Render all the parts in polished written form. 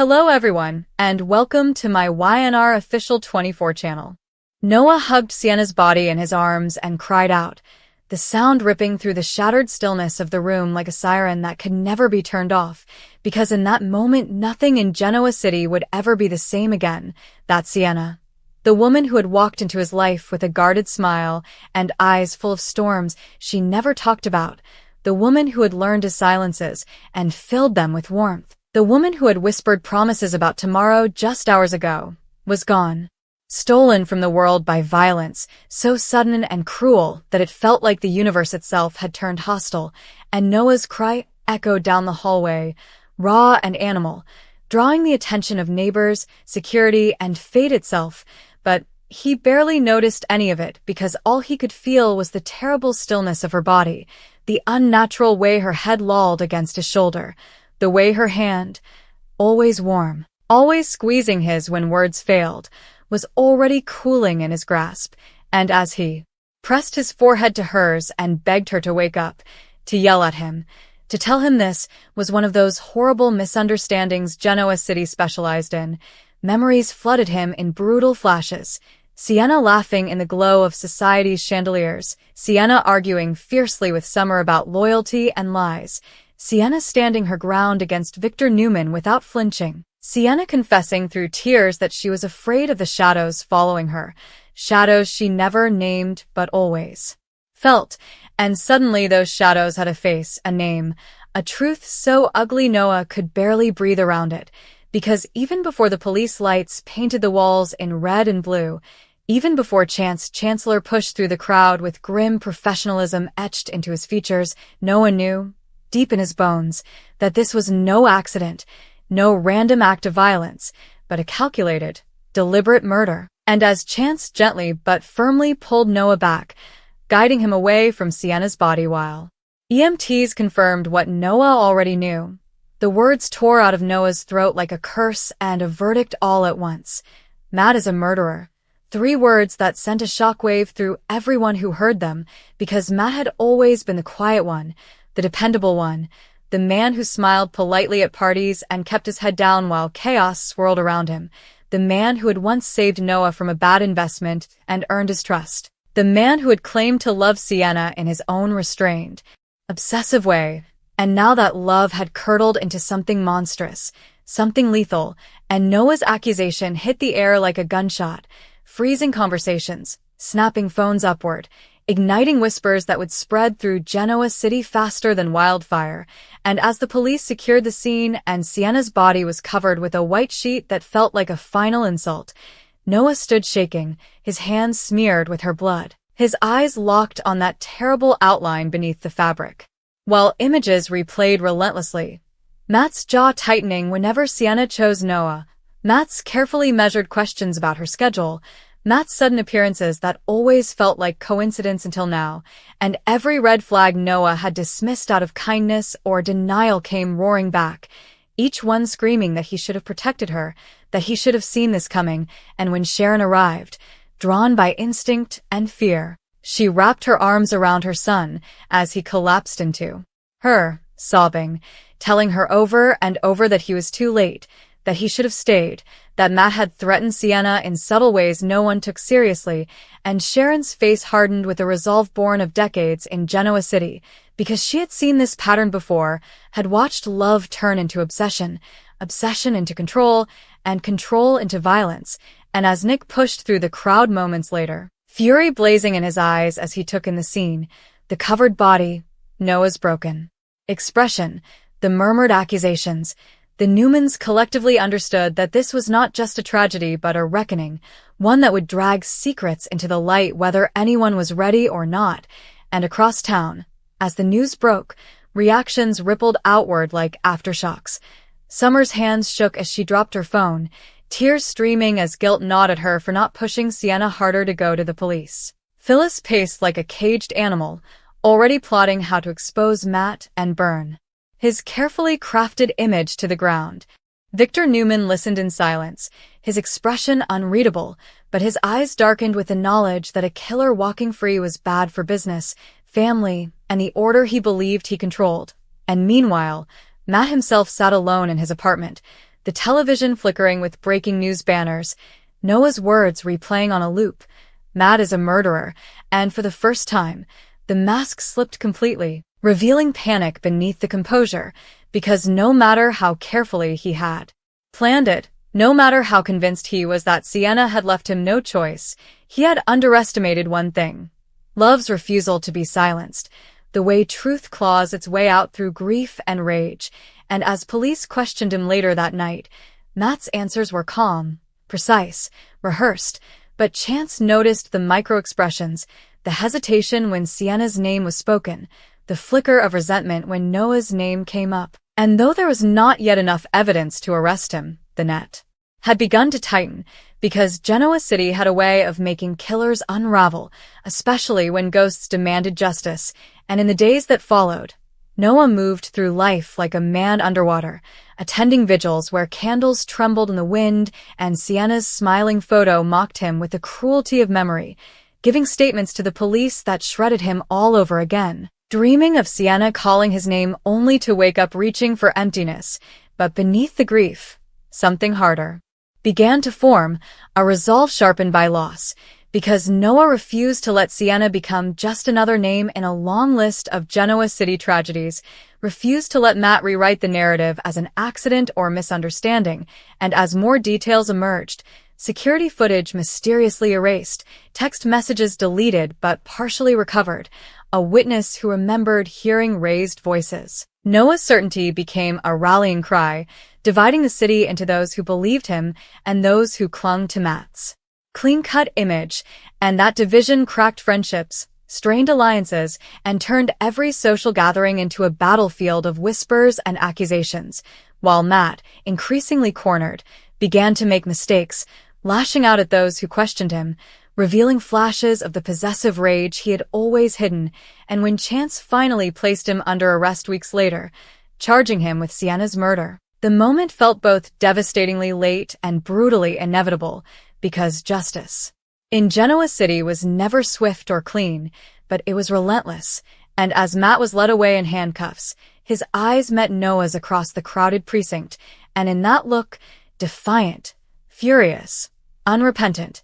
Hello everyone, and welcome to my YNR Official 24 channel. Noah hugged Sienna's body in his arms and cried out, the sound ripping through the shattered stillness of the room like a siren that could never be turned off, because in that moment nothing in Genoa City would ever be the same again. That Sienna, the woman who had walked into his life with a guarded smile and eyes full of storms she never talked about, the woman who had learned his silences and filled them with warmth, the woman who had whispered promises about tomorrow just hours ago, was gone. Stolen from the world by violence, so sudden and cruel that it felt like the universe itself had turned hostile, and Noah's cry echoed down the hallway, raw and animal, drawing the attention of neighbors, security, and fate itself, but he barely noticed any of it because all he could feel was the terrible stillness of her body, the unnatural way her head lolled against his shoulder, the way her hand, always warm, always squeezing his when words failed, was already cooling in his grasp, and as he pressed his forehead to hers and begged her to wake up, to yell at him, to tell him this was one of those horrible misunderstandings Genoa City specialized in, memories flooded him in brutal flashes. Sienna laughing in the glow of society's chandeliers, Sienna arguing fiercely with Summer about loyalty and lies, Sienna standing her ground against Victor Newman without flinching, Sienna confessing through tears that she was afraid of the shadows following her, shadows she never named but always felt, and suddenly those shadows had a face, a name, a truth so ugly Noah could barely breathe around it, because even before the police lights painted the walls in red and blue, even before Chancellor pushed through the crowd with grim professionalism etched into his features, Noah knew, deep in his bones, that this was no accident, no random act of violence, but a calculated, deliberate murder. And as Chance gently but firmly pulled Noah back, guiding him away from Sienna's body while EMTs confirmed what Noah already knew, the words tore out of Noah's throat like a curse and a verdict all at once. Matt is a murderer. 3 words that sent a shockwave through everyone who heard them, because Matt had always been the quiet one, the dependable one, the man who smiled politely at parties and kept his head down while chaos swirled around him, the man who had once saved Noah from a bad investment and earned his trust, the man who had claimed to love Sienna in his own restrained, obsessive way, and now that love had curdled into something monstrous, something lethal, and Noah's accusation hit the air like a gunshot, freezing conversations, snapping phones upward, igniting whispers that would spread through Genoa City faster than wildfire, and as the police secured the scene and Sienna's body was covered with a white sheet that felt like a final insult, Noah stood shaking, his hands smeared with her blood, his eyes locked on that terrible outline beneath the fabric. While images replayed relentlessly, Matt's jaw tightening whenever Sienna chose Noah, Matt's carefully measured questions about her schedule, Matt's sudden appearances that always felt like coincidence until now, and every red flag Noah had dismissed out of kindness or denial came roaring back, each one screaming that he should have protected her, that he should have seen this coming, and when Sharon arrived, drawn by instinct and fear, she wrapped her arms around her son as he collapsed into her, sobbing, telling her over and over that he was too late, that he should have stayed, that Matt had threatened Sienna in subtle ways no one took seriously, and Sharon's face hardened with a resolve born of decades in Genoa City, because she had seen this pattern before, had watched love turn into obsession, obsession into control, and control into violence, and as Nick pushed through the crowd moments later, fury blazing in his eyes as he took in the scene, the covered body, Noah's broken expression, the murmured accusations, the Newmans collectively understood that this was not just a tragedy but a reckoning, one that would drag secrets into the light whether anyone was ready or not, and across town, as the news broke, reactions rippled outward like aftershocks. Summer's hands shook as she dropped her phone, tears streaming as guilt gnawed at her for not pushing Sienna harder to go to the police. Phyllis paced like a caged animal, already plotting how to expose Matt and burn his carefully crafted image to the ground. Victor Newman listened in silence, his expression unreadable, but his eyes darkened with the knowledge that a killer walking free was bad for business, family, and the order he believed he controlled. And meanwhile, Matt himself sat alone in his apartment, the television flickering with breaking news banners, Noah's words replaying on a loop. Matt is a murderer, and for the first time, the mask slipped completely, revealing panic beneath the composure, because no matter how carefully he had planned it, no matter how convinced he was that Sienna had left him no choice, he had underestimated one thing: love's refusal to be silenced, the way truth claws its way out through grief and rage. And as police questioned him later that night, Matt's answers were calm, precise, rehearsed, but Chance noticed the micro-expressions, the hesitation when Sienna's name was spoken, the flicker of resentment when Noah's name came up. And though there was not yet enough evidence to arrest him, the net had begun to tighten, because Genoa City had a way of making killers unravel, especially when ghosts demanded justice. And in the days that followed, Noah moved through life like a man underwater, attending vigils where candles trembled in the wind and Sienna's smiling photo mocked him with the cruelty of memory, giving statements to the police that shredded him all over again, dreaming of Sienna calling his name only to wake up reaching for emptiness. But beneath the grief, something harder began to form, a resolve sharpened by loss, because Noah refused to let Sienna become just another name in a long list of Genoa City tragedies, refused to let Matt rewrite the narrative as an accident or misunderstanding. And as more details emerged, security footage mysteriously erased, text messages deleted but partially recovered, a witness who remembered hearing raised voices, Noah's certainty became a rallying cry, dividing the city into those who believed him and those who clung to Matt's clean-cut image, and that division cracked friendships, strained alliances, and turned every social gathering into a battlefield of whispers and accusations, while Matt, increasingly cornered, began to make mistakes, lashing out at those who questioned him, revealing flashes of the possessive rage he had always hidden. And when Chance finally placed him under arrest weeks later, charging him with Sienna's murder, the moment felt both devastatingly late and brutally inevitable, because justice in Genoa City was never swift or clean, but it was relentless. And as Matt was led away in handcuffs, his eyes met Noah's across the crowded precinct, and in that look, defiant, furious, unrepentant,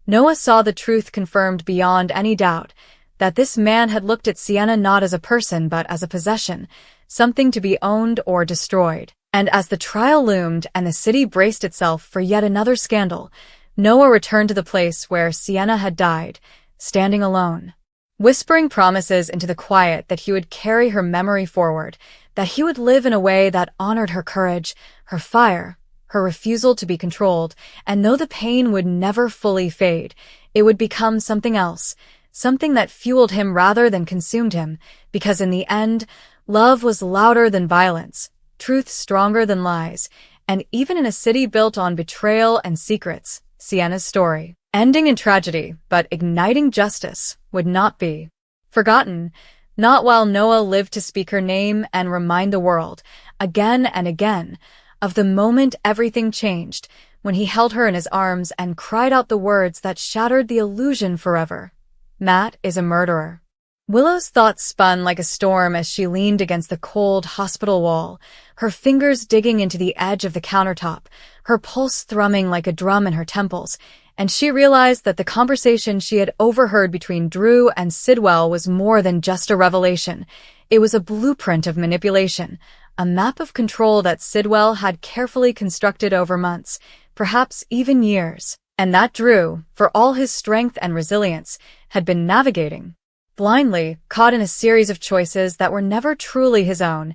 Noah saw the truth confirmed beyond any doubt, that this man had looked at Sienna not as a person but as a possession, something to be owned or destroyed. And as the trial loomed and the city braced itself for yet another scandal, Noah returned to the place where Sienna had died, standing alone, whispering promises into the quiet that he would carry her memory forward, that he would live in a way that honored her courage, her fire, her refusal to be controlled. And though the pain would never fully fade, it would become something else, something that fueled him rather than consumed him, because in the end, love was louder than violence, truth stronger than lies, and even in a city built on betrayal and secrets, Sienna's story, ending in tragedy but igniting justice, would not be forgotten, not while Noah lived to speak her name and remind the world, again and again, of the moment everything changed, when he held her in his arms and cried out the words that shattered the illusion forever. Matt is a murderer. Willow's thoughts spun like a storm as she leaned against the cold hospital wall, her fingers digging into the edge of the countertop, her pulse thrumming like a drum in her temples, and she realized that the conversation she had overheard between Drew and Sidwell was more than just a revelation. It was a blueprint of manipulation, a map of control that Sidwell had carefully constructed over months, perhaps even years, and that Drew, for all his strength and resilience, had been navigating blindly, caught in a series of choices that were never truly his own.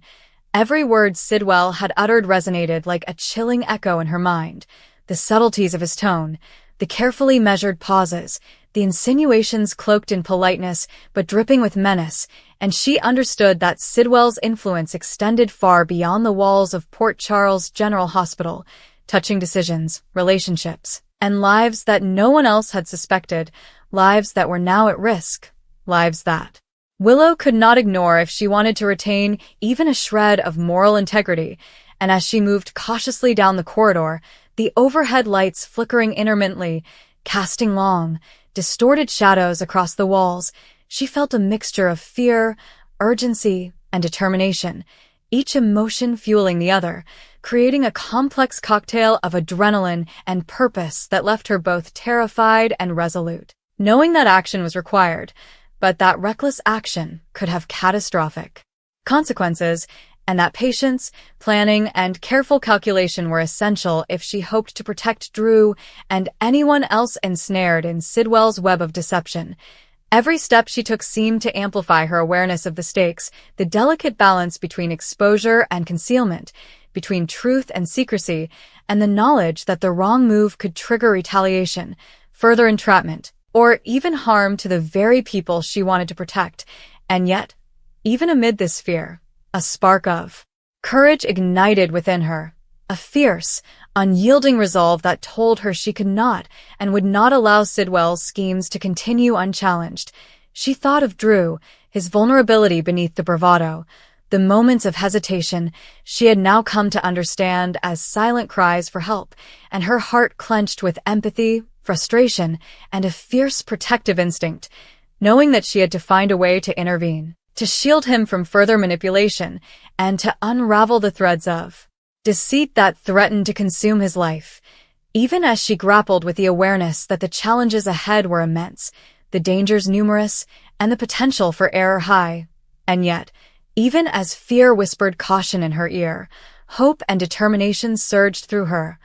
Every word Sidwell had uttered resonated like a chilling echo in her mind, the subtleties of his tone, the carefully measured pauses, the insinuations cloaked in politeness but dripping with menace, and she understood that Sidwell's influence extended far beyond the walls of Port Charles General Hospital, touching decisions, relationships, and lives that no one else had suspected, lives that were now at risk, lives that Willow could not ignore if she wanted to retain even a shred of moral integrity. And as she moved cautiously down the corridor, the overhead lights flickering intermittently, casting long, distorted shadows across the walls, she felt a mixture of fear, urgency, and determination. each emotion fueling the other, creating a complex cocktail of adrenaline and purpose that left her both terrified and resolute, knowing that action was required, but that reckless action could have catastrophic consequences, and that patience, planning, and careful calculation were essential if she hoped to protect Drew and anyone else ensnared in Sidwell's web of deception. Every step she took seemed to amplify her awareness of the stakes, the delicate balance between exposure and concealment, between truth and secrecy, and the knowledge that the wrong move could trigger retaliation, further entrapment, or even harm to the very people she wanted to protect. And yet, even amid this fear, a spark of courage ignited within her, a fierce, unyielding resolve that told her she could not and would not allow Sidwell's schemes to continue unchallenged. She thought of Drew, his vulnerability beneath the bravado, the moments of hesitation she had now come to understand as silent cries for help, and her heart clenched with empathy, frustration, and a fierce protective instinct, knowing that she had to find a way to intervene, to shield him from further manipulation, and to unravel the threads of deceit that threatened to consume his life. Even as she grappled with the awareness that the challenges ahead were immense, the dangers numerous, and the potential for error high. And yet, even as fear whispered caution in her ear, hope and determination surged through her.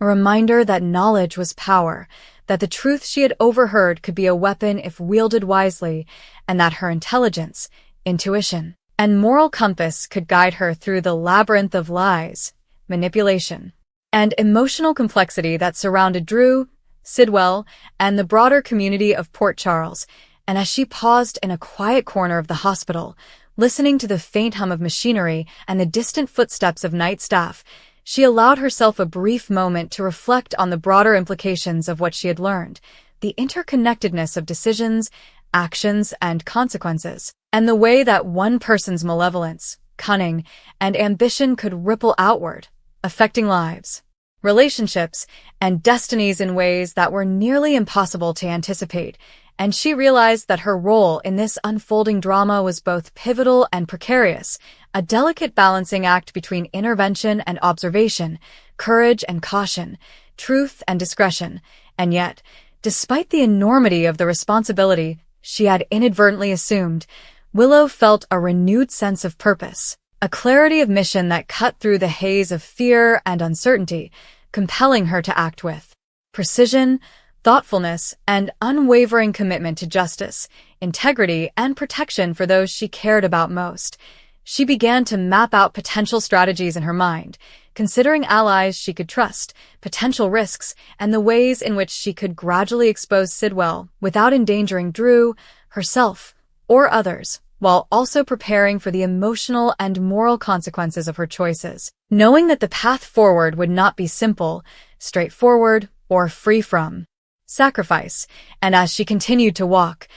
A reminder that knowledge was power, that the truth she had overheard could be a weapon if wielded wisely, and that her intelligence, intuition, and moral compass could guide her through the labyrinth of lies, manipulation, and emotional complexity that surrounded Drew, Sidwell, and the broader community of Port Charles. And as she paused in a quiet corner of the hospital, listening to the faint hum of machinery and the distant footsteps of night staff, she allowed herself a brief moment to reflect on the broader implications of what she had learned, the interconnectedness of decisions, actions, and consequences, and the way that one person's malevolence, cunning, and ambition could ripple outward, affecting lives, relationships, and destinies in ways that were nearly impossible to anticipate. And she realized that her role in this unfolding drama was both pivotal and precarious, a delicate balancing act between intervention and observation, courage and caution, truth and discretion. And yet, despite the enormity of the responsibility she had inadvertently assumed, Willow felt a renewed sense of purpose, a clarity of mission that cut through the haze of fear and uncertainty, compelling her to act with precision, thoughtfulness, and unwavering commitment to justice, integrity, and protection for those she cared about most. She began to map out potential strategies in her mind, considering allies she could trust, potential risks, and the ways in which she could gradually expose Sidwell without endangering Drew, herself, or others, while also preparing for the emotional and moral consequences of her choices, knowing that the path forward would not be simple, straightforward, or free from sacrifice. And as she continued to walk,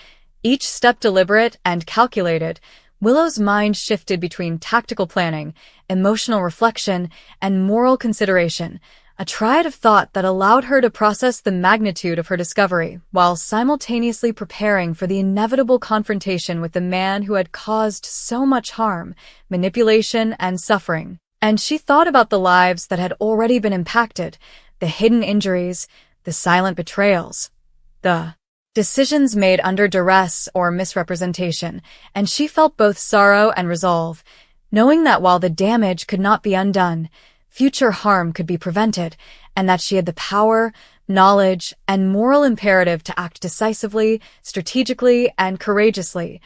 each step deliberate and calculated, Willow's mind shifted between tactical planning, emotional reflection, and moral consideration, a triad of thought that allowed her to process the magnitude of her discovery while simultaneously preparing for the inevitable confrontation with the man who had caused so much harm, manipulation, and suffering. And she thought about the lives that had already been impacted, the hidden injuries, the silent betrayals, the decisions made under duress or misrepresentation, and she felt both sorrow and resolve, knowing that while the damage could not be undone, future harm could be prevented, and that she had the power, knowledge, and moral imperative to act decisively, strategically, and courageously.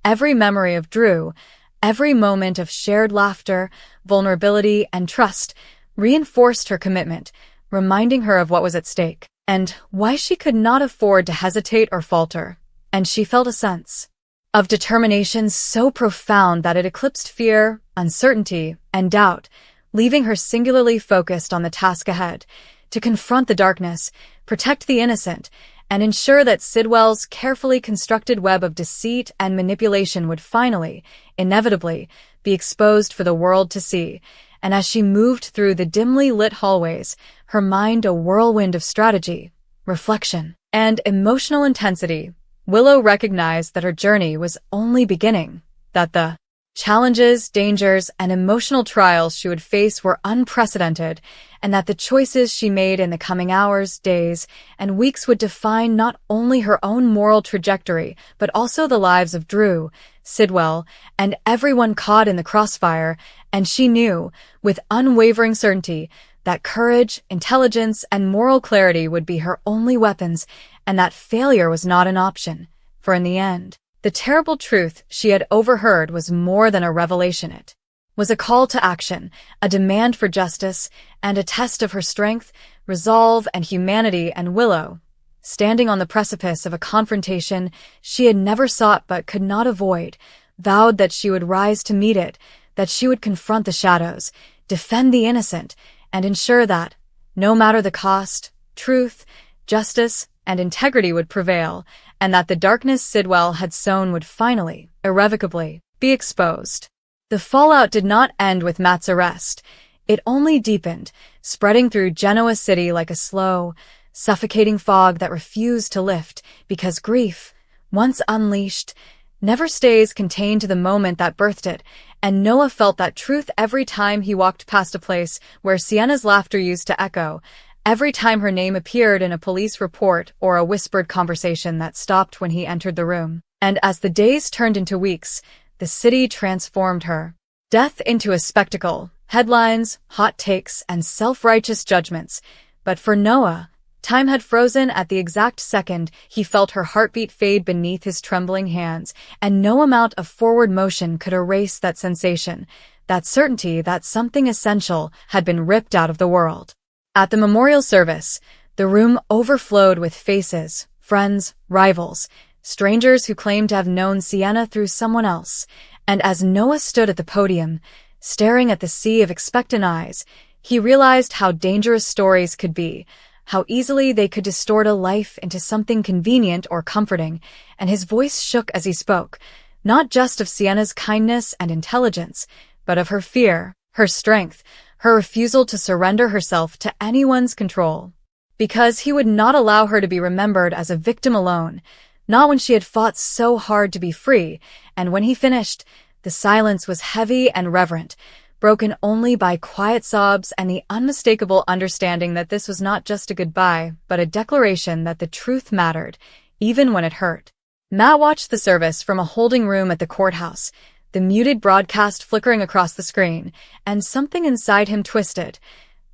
Every memory of Drew, every moment of shared laughter, vulnerability, and trust reinforced her commitment, reminding her of what was at stake, and why she could not afford to hesitate or falter. And she felt a sense of determination so profound that it eclipsed fear, uncertainty, and doubt, leaving her singularly focused on the task ahead, to confront the darkness, protect the innocent, and ensure that Sidwell's carefully constructed web of deceit and manipulation would finally, inevitably, be exposed for the world to see. And as she moved through the dimly lit hallways, her mind a whirlwind of strategy, reflection, and emotional intensity, Willow recognized that her journey was only beginning, that the Challenges, dangers, and emotional trials she would face were unprecedented, and that the choices she made in the coming hours, days, and weeks would define not only her own moral trajectory, but also the lives of Drew, Sidwell, and everyone caught in the crossfire, and she knew, with unwavering certainty, that courage, intelligence, and moral clarity would be her only weapons, and that failure was not an option, for in the end, the terrible truth she had overheard was more than a revelation. It was a call to action, a demand for justice, and a test of her strength, resolve, and humanity. And Willow, standing on the precipice of a confrontation she had never sought but could not avoid, vowed that she would rise to meet it, that she would confront the shadows, defend the innocent, and ensure that, no matter the cost, truth, justice, and integrity would prevail, and that the darkness Sidwell had sown would finally, irrevocably, be exposed. The fallout did not end with Matt's arrest. It only deepened, spreading through Genoa City like a slow, suffocating fog that refused to lift, because grief, once unleashed, never stays contained to the moment that birthed it, and Noah felt that truth every time he walked past a place where Sienna's laughter used to echo, every time her name appeared in a police report or a whispered conversation that stopped when he entered the room. And as the days turned into weeks, the city transformed her. Death into a spectacle, headlines, hot takes, and self-righteous judgments. But for Noah, time had frozen at the exact second he felt her heartbeat fade beneath his trembling hands, and no amount of forward motion could erase that sensation, that certainty that something essential had been ripped out of the world. At the memorial service, the room overflowed with faces, friends, rivals, strangers who claimed to have known Sienna through someone else, and as Noah stood at the podium, staring at the sea of expectant eyes, he realized how dangerous stories could be, how easily they could distort a life into something convenient or comforting, and his voice shook as he spoke, not just of Sienna's kindness and intelligence, but of her fear, her strength, her refusal to surrender herself to anyone's control. Because he would not allow her to be remembered as a victim alone, not when she had fought so hard to be free, and when he finished, the silence was heavy and reverent, broken only by quiet sobs and the unmistakable understanding that this was not just a goodbye, but a declaration that the truth mattered, even when it hurt. Matt watched the service from a holding room at the courthouse, the muted broadcast flickering across the screen, and something inside him twisted.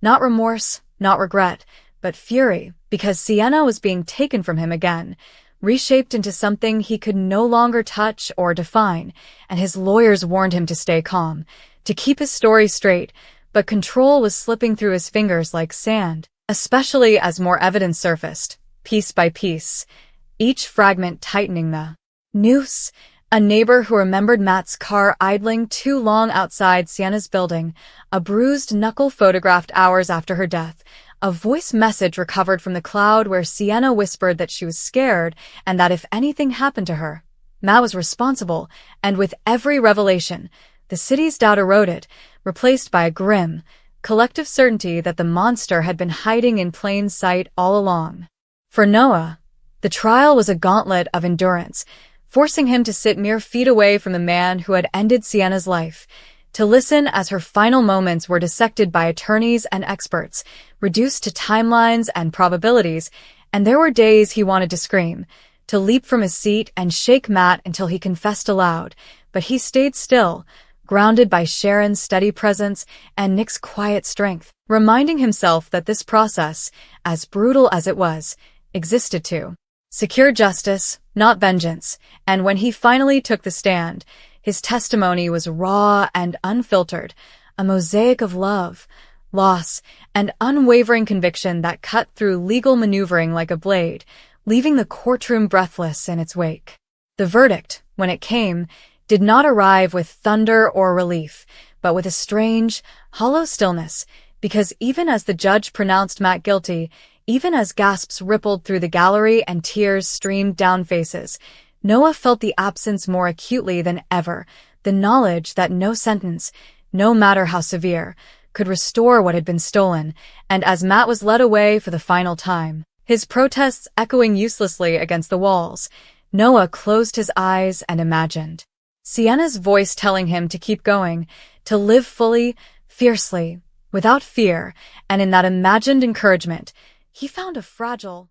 Not remorse, not regret, but fury, because Sienna was being taken from him again, reshaped into something he could no longer touch or define, and his lawyers warned him to stay calm, to keep his story straight, but control was slipping through his fingers like sand, especially as more evidence surfaced, piece by piece, each fragment tightening the noose. A neighbor who remembered Matt's car idling too long outside Sienna's building, a bruised knuckle photographed hours after her death, a voice message recovered from the cloud where Sienna whispered that she was scared and that if anything happened to her, Matt was responsible, and with every revelation, the city's doubt eroded, replaced by a grim, collective certainty that the monster had been hiding in plain sight all along. For Noah, the trial was a gauntlet of endurance, forcing him to sit mere feet away from the man who had ended Sienna's life, to listen as her final moments were dissected by attorneys and experts, reduced to timelines and probabilities, and there were days he wanted to scream, to leap from his seat and shake Matt until he confessed aloud, but he stayed still, grounded by Sharon's steady presence and Nick's quiet strength, reminding himself that this process, as brutal as it was, existed to secure justice, not vengeance, and when he finally took the stand, his testimony was raw and unfiltered, a mosaic of love, loss, and unwavering conviction that cut through legal maneuvering like a blade, leaving the courtroom breathless in its wake. The verdict, when it came, did not arrive with thunder or relief, but with a strange, hollow stillness, because even as the judge pronounced Matt guilty, even as gasps rippled through the gallery and tears streamed down faces, Noah felt the absence more acutely than ever, the knowledge that no sentence, no matter how severe, could restore what had been stolen, and as Matt was led away for the final time, his protests echoing uselessly against the walls, Noah closed his eyes and imagined. Sienna's voice telling him to keep going, to live fully, fiercely, without fear, and in that imagined encouragement, he found a fragile,